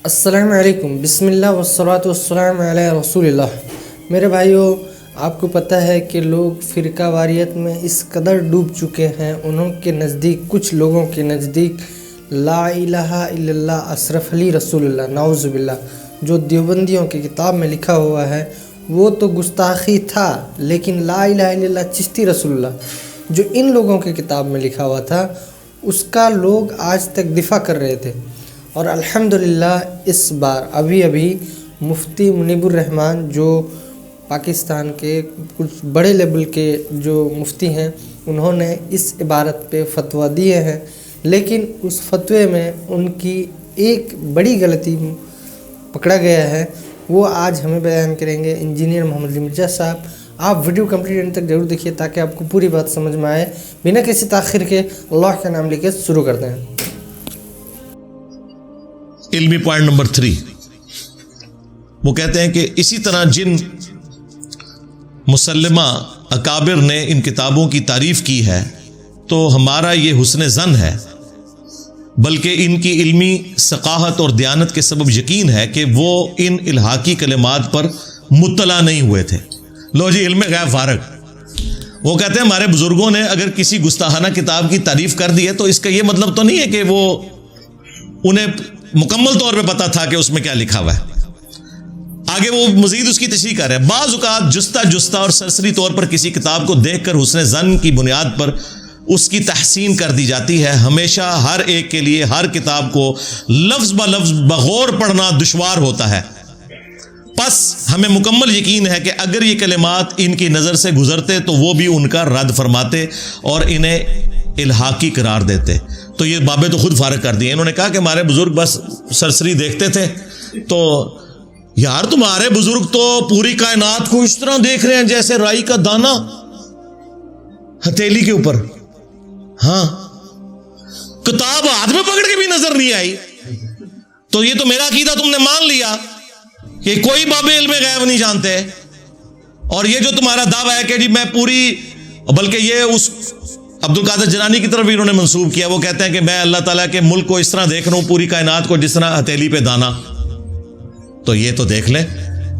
السلام علیکم، بسم اللہ والصلاۃ والسلام علی رسول اللہ۔ میرے بھائیوں، آپ کو پتہ ہے کہ لوگ فرقہ واریت میں اس قدر ڈوب چکے ہیں، انہوں کے نزدیک، کچھ لوگوں کے نزدیک لا الہ الا اللہ اشرف علی رسول اللہ، نعوذ باللہ، جو دیوبندیوں کی کتاب میں لکھا ہوا ہے وہ تو گستاخی تھا، لیکن لا الہ الا اللہ چشتی رسول اللہ جو ان لوگوں کی کتاب میں لکھا ہوا تھا اس کا لوگ آج تک دفاع کر رہے تھے۔ اور الحمدللہ اس بار ابھی مفتی منیب الرحمان جو پاکستان کے کچھ بڑے لیول کے جو مفتی ہیں، انہوں نے اس عبارت پہ فتویٰ دیے ہیں، لیکن اس فتوے میں ان کی ایک بڑی غلطی پکڑا گیا ہے، وہ آج ہمیں بیان کریں گے انجینئر محمد علی مرزا صاحب۔ آپ ویڈیو کمپلیٹ اینڈ تک ضرور دیکھیے تاکہ آپ کو پوری بات سمجھ میں آئے۔ بنا کسی تاخیر کے اللہ کا نام لے کے شروع کرتے ہیں۔ علمی پوائنٹ نمبر 3، وہ کہتے ہیں کہ اسی طرح جن مسلمہ اکابر نے ان کتابوں کی تعریف کی ہے تو ہمارا یہ حسن ظن ہے، بلکہ ان کی علمی ثقافت اور دیانت کے سبب یقین ہے کہ وہ ان الحاقی کلمات پر مطلع نہیں ہوئے تھے۔ لو جی، علم غیب فارغ۔ وہ کہتے ہیں ہمارے بزرگوں نے اگر کسی گستاخانہ کتاب کی تعریف کر دی ہے تو اس کا یہ مطلب تو نہیں ہے کہ وہ انہیں مکمل طور پہ پتا تھا کہ اس میں کیا لکھا ہوا ہے۔ آگے وہ مزید اس کی تشریح کر رہے ہیں۔ بعض اوقات جستہ اور سرسری طور پر کسی کتاب کو دیکھ کر حسن ظن کی بنیاد پر اس کی تحسین کر دی جاتی ہے۔ ہمیشہ ہر ایک کے لیے ہر کتاب کو لفظ بلفظ بغور پڑھنا دشوار ہوتا ہے، پس ہمیں مکمل یقین ہے کہ اگر یہ کلمات ان کی نظر سے گزرتے تو وہ بھی ان کا رد فرماتے اور انہیں الحاقی قرار دیتے۔ تو یہ بابیں تو خود فارغ کر دیے۔ انہوں نے کہا کہ ہمارے بزرگ بس سرسری دیکھتے تھے، تو یار تمہارے بزرگ تو پوری کائنات کو اس طرح دیکھ رہے ہیں جیسے رائی کا دانہ ہتھیلی کے اوپر۔ ہاں، کتاب ہاتھ میں پکڑ کے بھی نظر نہیں آئی، تو یہ تو میرا عقیدہ تم نے مان لیا کہ کوئی باب علم غیب نہیں جانتے۔ اور یہ جو تمہارا دعویٰ ہے کہ جی میں پوری، بلکہ یہ اس عبد القادر جیلانی کی طرف بھی انہوں نے منسوب کیا، وہ کہتے ہیں کہ میں اللہ تعالیٰ کے ملک کو اس طرح دیکھ رہا ہوں، پوری کائنات کو جس طرح ہتھیلی پہ دانا۔ تو یہ تو دیکھ لیں،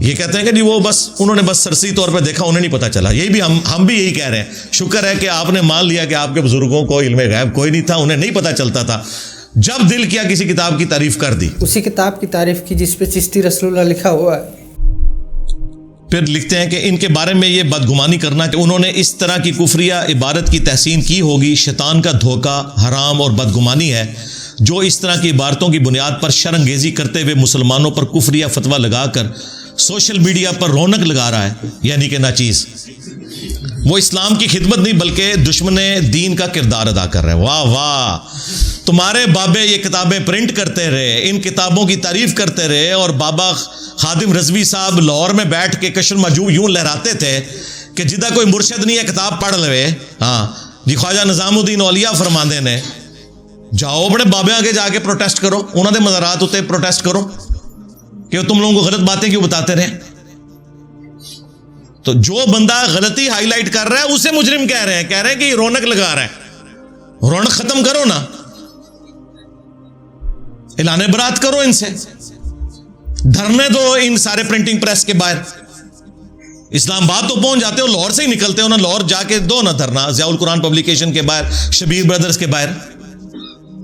یہ کہتے ہیں کہ جی وہ بس انہوں نے بس سرسری طور پہ دیکھا، انہیں نہیں پتا چلا۔ یہی بھی ہم بھی یہی کہہ رہے ہیں۔ شکر ہے کہ آپ نے مان لیا کہ آپ کے بزرگوں کو علم غیب کوئی نہیں تھا، انہیں نہیں پتا چلتا تھا، جب دل کیا کسی کتاب کی تعریف کر دی۔ اسی کتاب کی تعریف کی جس پہ چشتی رسول اللہ لکھا ہوا ہے۔ پھر لکھتے ہیں کہ ان کے بارے میں یہ بدگمانی کرنا کہ انہوں نے اس طرح کی کفریہ عبارت کی تحسین کی ہوگی، شیطان کا دھوکہ، حرام اور بدگمانی ہے۔ جو اس طرح کی عبارتوں کی بنیاد پر شرانگیزی کرتے ہوئے مسلمانوں پر کفریہ فتویٰ لگا کر سوشل میڈیا پر رونق لگا رہا ہے، یعنی کہ ناچیز، وہ اسلام کی خدمت نہیں بلکہ دشمن دین کا کردار ادا کر رہے ہیں۔ واہ واہ، تمہارے بابے یہ کتابیں پرنٹ کرتے رہے، ان کتابوں کی تعریف کرتے رہے، اور بابا خادم رضوی صاحب لاہور میں بیٹھ کے کشن مجو یوں لہراتے تھے کہ جدہ کوئی مرشد نہیں ہے کتاب پڑھ لوے۔ ہاں جی، خواجہ نظام الدین اولیاء فرماندے نے جاؤ اپنے بابے آگے جا کے پروٹیسٹ کرو، انہوں نے مزارات ہوتے پروٹیسٹ کرو کہ تم لوگوں کو غلط باتیں کیوں بتاتے رہے۔ تو جو بندہ غلطی ہائی لائٹ کر رہا ہے اسے مجرم کہہ رہے ہیں کہ یہ رونق لگا رہا ہے۔ رونق ختم کرو نا، اعلان برات کرو ان سے، دھرنے دو ان سارے پرنٹنگ پریس کے باہر۔ اسلام آباد تو پہنچ جاتے ہو، لاہور سے ہی نکلتے ہو نا، لاہور جا کے دو نا دھرنا، ضیاء القرآن پبلیکیشن کے باہر، شبیر بردرز کے باہر۔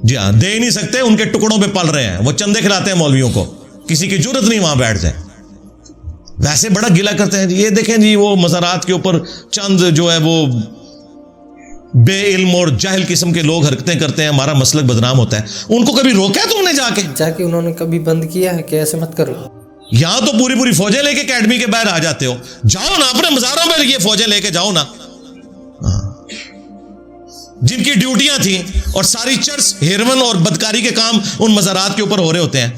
جی ہاں، دے ہی نہیں سکتے، ان کے ٹکڑوں پہ پل رہے ہیں، وہ چندے کھلاتے ہیں مولویوں کو، کسی کی جرت نہیں وہاں بیٹھ جائے۔ ویسے بڑا گلا کرتے ہیں، یہ دیکھیں جی وہ مزارات کے اوپر چند جو ہے وہ بے علم اور جاہل قسم کے لوگ حرکتیں کرتے ہیں، ہمارا مسلک بدنام ہوتا ہے۔ ان کو کبھی روکا ہے تم نے جا کے انہوں نے کبھی بند کیا ہے کہ ایسے مت کرو؟ یہاں تو پوری فوجیں لے کے اکیڈمی کے باہر آ جاتے ہو، جاؤ نا اپنے مزاروں پہ یہ فوجیں لے کے جاؤ نا، جن کی ڈیوٹیاں تھیں، اور ساری چرس، ہیروین اور بدکاری کے کام ان مزارات کے اوپر ہو رہے ہوتے ہیں،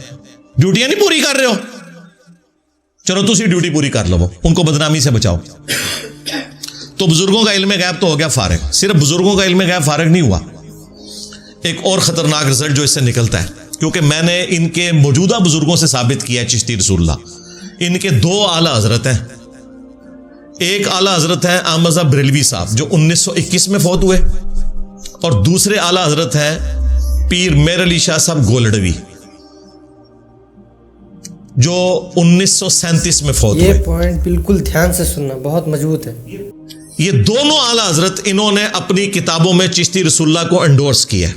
ڈیوٹیاں نہیں پوری کر رہے ہو، چلو تسی ڈیوٹی پوری کر لو، ان کو بدنامی سے بچاؤ۔ تو بزرگوں کا علم غیب تو ہو گیا فارغ، صرف بزرگوں کا علم غیب فارغ نہیں ہوا، ایک اور خطرناک رزلٹ جو اس سے نکلتا ہے، کیونکہ میں نے ان کے موجودہ بزرگوں سے ثابت کیا ہے چشتی رسول اللہ، ان کے 2 اعلیٰ حضرت ہیں۔ ایک اعلیٰ حضرت ہیں احمد صاحب بریلوی صاحب جو 1921 میں فوت ہوئے، اور دوسرے اعلیٰ حضرت ہیں پیر میر علی شاہ صاحب گولڈوی۔ جو 1937 میں فوت یہ ہوئے. پوائنٹ بالکل دھیان سے سننا، بہت مضبوط ہے. یہ دونوں اعلیٰ حضرت انہوں نے اپنی کتابوں میں چشتی رسول اللہ کو انڈورس کیا.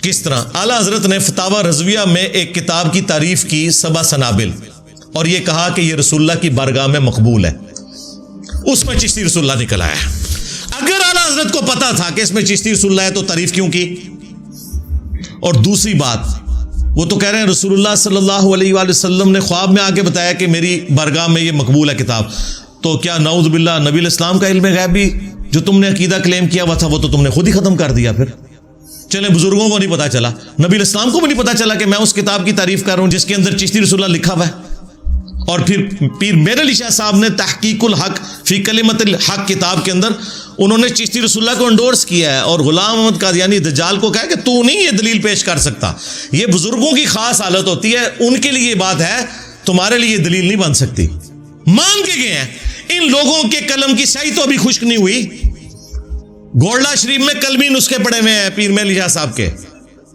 کس طرح؟ اعلیٰ حضرت نے فتاوی رضویہ میں ایک کتاب کی تعریف کی 7 سنابل، اور یہ کہا کہ یہ رسول اللہ کی بارگاہ میں مقبول ہے. اس میں چشتی رسول اللہ نکل آیا. اگر اعلیٰ حضرت کو پتا تھا کہ اس میں چشتی رسول اللہ ہے تو تعریف کیوں کی؟ اور دوسری بات، وہ تو کہہ رہے ہیں رسول اللہ صلی اللہ علیہ وآلہ وسلم نے خواب میں آ کے بتایا کہ میری بارگاہ میں یہ مقبول ہے کتاب. تو کیا نعوذ باللہ نبی الاسلام کا علم غیب بھی جو تم نے عقیدہ کلیم کیا ہوا تھا وہ تو تم نے خود ہی ختم کر دیا؟ پھر چلے بزرگوں کو نہیں پتا چلا، نبی الاسلام کو بھی نہیں پتا چلا کہ میں اس کتاب کی تعریف کر رہا ہوں جس کے اندر چشتی رسول اللہ لکھا ہوا ہے. اور پھر پیر میر علی شاہ صاحب نے تحقیق الحق فی کلمت الحق کتاب کے اندر انہوں نے چشتی رسول اللہ کو انڈورس کیا ہے، اور غلام احمد قادیانی دجال کو کہا کہ تو نہیں یہ دلیل پیش کر سکتا. یہ بزرگوں کی خاص حالت ہوتی ہے، ان کے لیے یہ بات ہے، تمہارے لیے یہ دلیل نہیں بن سکتی. مان کے گئے ہیں. ان لوگوں کے قلم کی سیاہی تو ابھی خشک نہیں ہوئی. گولڈا شریف میں قلمی نسخے پڑے ہوئے ہیں پیر میر علی شاہ صاحب کے.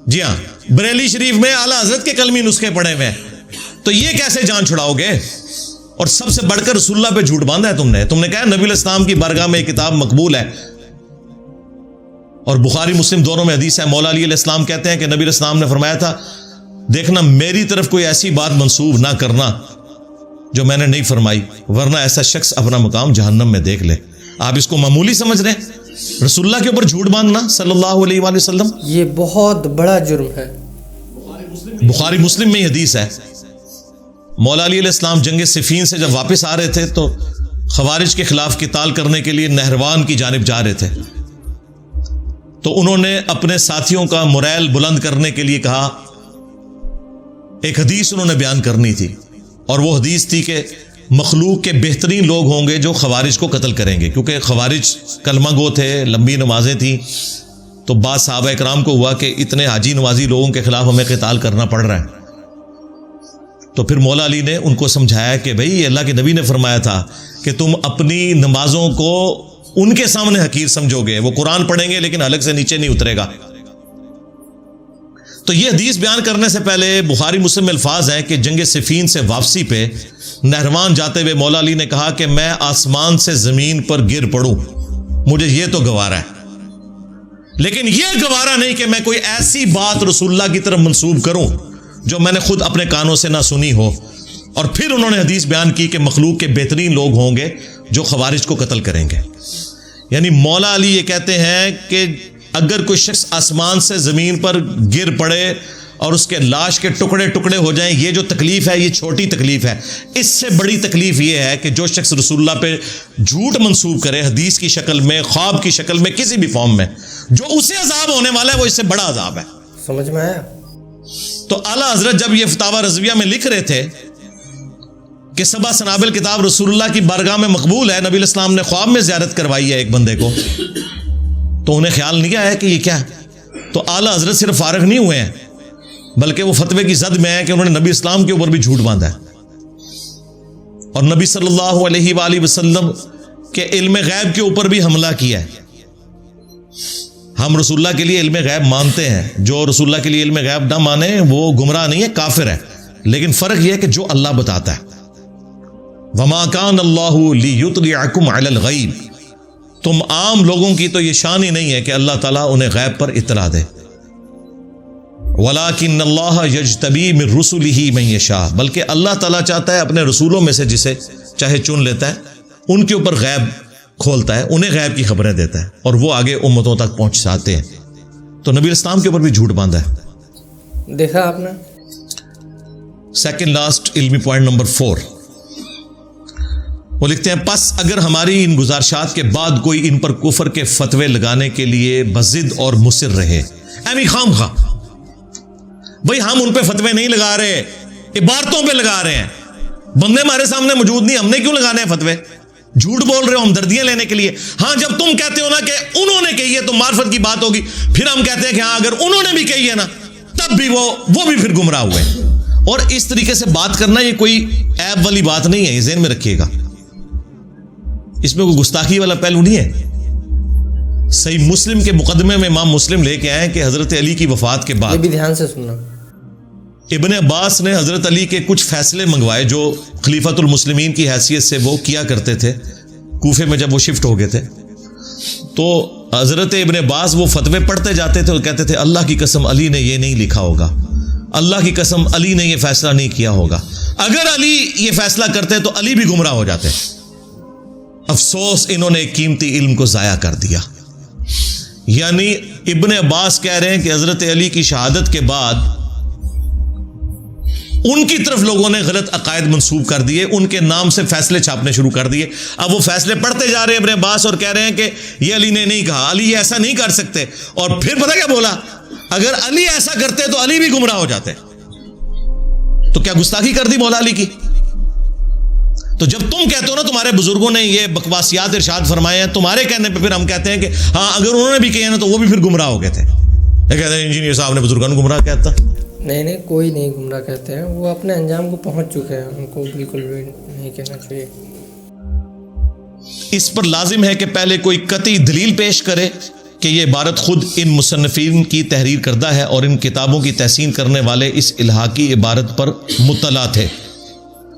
جی ہاں، بریلی شریف میں اعلیٰ حضرت کے قلمی نسخے پڑے ہوئے ہیں. تو یہ کیسے جان چھڑاؤ گے؟ اور سب سے بڑھ کر رسول اللہ پہ جھوٹ باندھا ہے تم نے کہا نبی الاسلام کی بارگاہ میں یہ کتاب مقبول ہے. اور بخاری مسلم دونوں میں حدیث ہے، مولا علی علیہ السلام کہتے ہیں کہ نبی الاسلام نے فرمایا تھا دیکھنا میری طرف کوئی ایسی بات منسوب نہ کرنا جو میں نے نہیں فرمائی، ورنہ ایسا شخص اپنا مقام جہنم میں دیکھ لے. آپ اس کو معمولی سمجھ رہے ہیں؟ رسول اللہ کے اوپر جھوٹ باندھنا صلی اللہ علیہ وآلہ وسلم یہ بہت بڑا جرم ہے. بخاری مسلم میں ہی حدیث ہے. مولا علی علیہ السلام جنگ صفین سے جب واپس آ رہے تھے تو خوارج کے خلاف قتال کرنے کے لیے نہروان کی جانب جا رہے تھے. تو انہوں نے اپنے ساتھیوں کا موریل بلند کرنے کے لیے کہا، ایک حدیث انہوں نے بیان کرنی تھی، اور وہ حدیث تھی کہ مخلوق کے بہترین لوگ ہوں گے جو خوارج کو قتل کریں گے. کیونکہ خوارج کلمہ گو تھے، لمبی نمازیں تھیں، تو بعض صحابہ اکرام کو ہوا کہ اتنے حاجی نوازی لوگوں کے خلاف ہمیں قتال کرنا پڑ رہا ہے. تو پھر مولا علی نے ان کو سمجھایا کہ بھئی اللہ کے نبی نے فرمایا تھا کہ تم اپنی نمازوں کو ان کے سامنے حقیر سمجھو گے. وہ قرآن پڑھیں گے لیکن حلق سے نیچے نہیں اترے گا. تو یہ حدیث بیان کرنے سے پہلے بخاری مسلم میں الفاظ ہیں کہ جنگ صفین سے واپسی پہ نہروان جاتے ہوئے مولا علی نے کہا کہ میں آسمان سے زمین پر گر پڑوں، مجھے یہ تو گوارا ہے، لیکن یہ گوارا نہیں کہ میں کوئی ایسی بات رسول اللہ کی طرف منسوب کروں جو میں نے خود اپنے کانوں سے نہ سنی ہو. اور پھر انہوں نے حدیث بیان کی کہ مخلوق کے بہترین لوگ ہوں گے جو خوارج کو قتل کریں گے. یعنی مولا علی یہ کہتے ہیں کہ اگر کوئی شخص آسمان سے زمین پر گر پڑے اور اس کے لاش کے ٹکڑے ٹکڑے ہو جائیں، یہ جو تکلیف ہے یہ چھوٹی تکلیف ہے. اس سے بڑی تکلیف یہ ہے کہ جو شخص رسول اللہ پہ جھوٹ منسوب کرے حدیث کی شکل میں، خواب کی شکل میں، کسی بھی فارم میں، جو اسے عذاب ہونے والا ہے وہ اس سے بڑا عذاب ہے. سمجھ میں آیا؟ تو اعلیٰ حضرت جب یہ فتاوی رضویہ میں لکھ رہے تھے کہ 7 سنابل کتاب رسول اللہ کی بارگاہ میں مقبول ہے، نبی الاسلام نے خواب میں زیارت کروائی ہے ایک بندے کو، تو انہیں خیال نہیں آیا کہ یہ کیا ہے. تو اعلیٰ حضرت صرف فارغ نہیں ہوئے ہیں بلکہ وہ فتوے کی زد میں ہے کہ انہوں نے نبی اسلام کے اوپر بھی جھوٹ باندھا ہے، اور نبی صلی اللہ علیہ وآلہ وسلم کے علم غیب کے اوپر بھی حملہ کیا ہے. ہم رسول اللہ کے لیے علم غیب مانتے ہیں، جو رسول اللہ کے لیے علم غیب نہ مانے وہ گمراہ نہیں ہے، کافر ہے. لیکن فرق یہ ہے کہ جو اللہ بتاتا ہے، وما کان اللہ لیطلعکم علی الغیب، تم عام لوگوں کی تو یہ شان ہی نہیں ہے کہ اللہ تعالیٰ انہیں غیب پر اطلاع دے. ولیکن اللہ یجتبی من رسلہ من یشاء، بلکہ اللہ تعالیٰ چاہتا ہے اپنے رسولوں میں سے جسے چاہے چن لیتا ہے، ان کے اوپر غیب کھولتا ہے، انہیں غیب کی خبریں دیتا ہے اور وہ آگے امتوں تک پہنچاتے ہیں. تو نبی اسلام کے اوپر بھی جھوٹ باندھا ہے. دیکھا آپ نے؟ سیکنڈ لاسٹ علمی پوائنٹ نمبر 4، وہ لکھتے ہیں پس اگر ہماری ان گزارشات کے بعد کوئی ان پر کفر کے فتوے لگانے کے لیے بضد اور مصر رہے، ایمی خام خواہ، بھئی ہم ان پہ فتوے نہیں لگا رہے، عبارتوں پہ لگا رہے ہیں، بندے ہمارے سامنے موجود نہیں، ہم نے کیوں لگانے ہیں فتوے؟ جھوٹ بول رہے ہو ہمدردیاں لینے کے لیے. ہاں جب تم کہتے ہو نا کہ انہوں نے کہی ہے تو معرفت کی بات ہوگی، پھر ہم کہتے ہیں کہ ہاں اگر انہوں نے بھی کہی ہے نا تب بھی وہ بھی پھر گمراہ ہوئے. اور اس طریقے سے بات کرنا یہ کوئی عیب والی بات نہیں ہے، یہ ذہن میں رکھیے گا، اس میں کوئی گستاخی والا پہلو نہیں ہے. صحیح مسلم کے مقدمے میں امام مسلم لے کے آئے کہ حضرت علی کی وفات کے بعد، یہ بھی دھیان سے سننا، ابن عباس نے حضرت علی کے کچھ فیصلے منگوائے جو خلیفۃ المسلمین کی حیثیت سے وہ کیا کرتے تھے کوفے میں جب وہ شفٹ ہو گئے تھے. تو حضرت ابن عباس وہ فتوے پڑھتے جاتے تھے اور کہتے تھے اللہ کی قسم علی نے یہ نہیں لکھا ہوگا, اللہ کی قسم علی نے یہ فیصلہ نہیں کیا ہوگا, اگر علی یہ فیصلہ کرتے تو علی بھی گمراہ ہو جاتے. افسوس انہوں نے ایک قیمتی علم کو ضائع کر دیا. یعنی ابن عباس کہہ رہے ہیں کہ حضرت علی کی شہادت کے بعد ان کی طرف لوگوں نے غلط عقائد منسوب کر دیے, ان کے نام سے فیصلے چھاپنے شروع کر دیے. اب وہ فیصلے پڑھتے جا رہے ہیں ابن عباس اور کہہ رہے ہیں کہ یہ علی نے نہیں کہا, علی یہ ایسا نہیں کر سکتے. اور پھر پتہ کیا بولا, اگر علی ایسا کرتے تو علی بھی گمراہ ہو جاتے. تو کیا گستاخی کر دی مولا علی کی؟ تو جب تم کہتے ہو نا تمہارے بزرگوں نے یہ بکواسیات ارشاد فرمائے ہیں, تمہارے کہنے پہ پھر ہم کہتے ہیں کہ ہاں اگر انہوں نے بھی کہے نا تو وہ بھی پھر گمراہ ہو گئے تھے. یہ کہتے ہیں انجینئر صاحب نے بزرگوں کو گمراہ کہتا. نہیں, کوئی نہیں گمراہ کہتے ہیں, وہ اپنے انجام کو پہنچ چکے ہیں, ان کو بالکل بھی نہیں کہنا چاہیے. اس پر لازم ہے کہ پہلے کوئی قطعی دلیل پیش کرے کہ یہ عبارت خود ان مصنفین کی تحریر کردہ ہے اور ان کتابوں کی تحسین کرنے والے اس الحاقی عبارت پر مطلع تھے.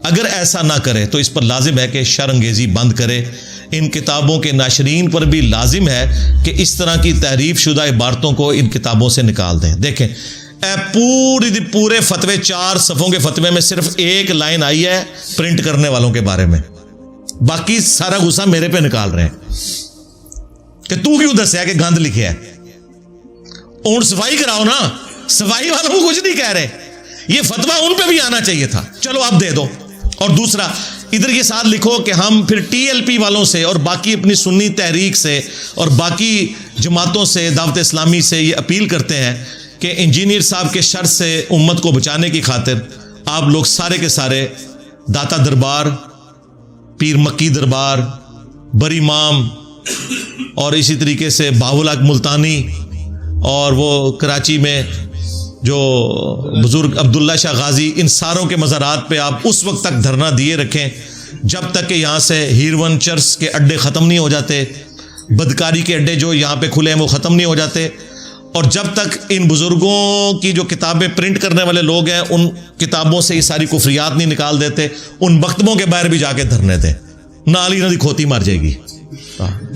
اگر ایسا نہ کرے تو اس پر لازم ہے کہ شر انگیزی بند کرے. ان کتابوں کے ناشرین پر بھی لازم ہے کہ اس طرح کی تحریف شدہ عبارتوں کو ان کتابوں سے نکال دیں. دیکھیں پورے فتوے 4 صفحوں کے فتوے میں صرف ایک لائن آئی ہے پرنٹ کرنے والوں کے بارے میں, باقی سارا غصہ میرے پہ نکال رہے ہیں کہ تو کیوں دسیا کہ گند لکھے ہے. اونٹ صفائی کراؤ نا, صفائی والوں کو کچھ نہیں کہہ رہے. یہ فتویٰ ان پہ بھی آنا چاہیے تھا, چلو آپ دے دو. اور دوسرا ادھر یہ ساتھ لکھو کہ ہم پھر ٹی ایل پی والوں سے اور باقی اپنی سنی تحریک سے اور باقی جماعتوں سے, دعوت اسلامی سے یہ اپیل کرتے ہیں کہ انجینئر صاحب کے شر سے امت کو بچانے کی خاطر آپ لوگ سارے کے سارے داتا دربار, پیر مکی دربار, بری امام اور اسی طریقے سے بہاولحق ملتانی اور وہ کراچی میں جو بزرگ عبداللہ شاہ غازی, ان ساروں کے مزارات پہ آپ اس وقت تک دھرنا دیے رکھیں جب تک کہ یہاں سے ہیروین چرس کے اڈے ختم نہیں ہو جاتے, بدکاری کے اڈے جو یہاں پہ کھلے ہیں وہ ختم نہیں ہو جاتے, اور جب تک ان بزرگوں کی جو کتابیں پرنٹ کرنے والے لوگ ہیں ان کتابوں سے یہ ساری کفریات نہیں نکال دیتے, ان مکتبوں کے باہر بھی جا کے دھرنے دیں. نالی ندی کھوتی مر جائے گی.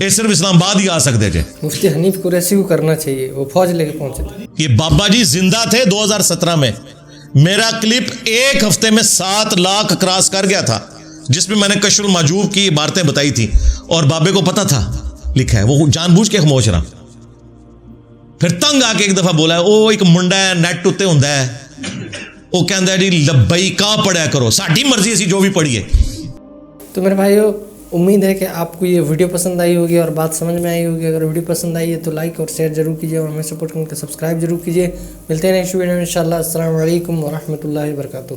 یہ صرف اسلام آباد ہی آ سکتے تھے. مفتی حنیف قریشی کو کرنا چاہیے, وہ فوج لے کے پہنچے تھے. یہ بابا جی زندہ تھے 2017 میں. میرا کلپ ایک ہفتے میں 7 لاکھ کراس کر گیا تھا, جس میں میں نے کشف المحجوب کی عبارتیں بتائی تھی, اور بابے کو پتا تھا لکھا ہے, وہ جان بوجھ کے خاموش رہا. پھر تنگ آ کے ایک دفعہ بولا او ایک منڈا ہے نیٹ اتے ہوندا ہے, وہ کہندا ہے جی لبیکا پڑھیا کرو, ساڈی مرضی اسی جو بھی پڑھیے. تو میرے بھائیو امید ہے کہ آپ کو یہ ویڈیو پسند آئی ہوگی اور بات سمجھ میں آئی ہوگی. اگر ویڈیو پسند آئی ہے تو لائک اور شیئر ضرور کیجیے اور ہمیں سپورٹ کرنے کے سبسکرائب ضرور کیجیے. ملتے ہیں نیکسٹ ویڈیو میں انشاءاللہ. السلام علیکم ورحمۃ اللہ وبرکاتہ.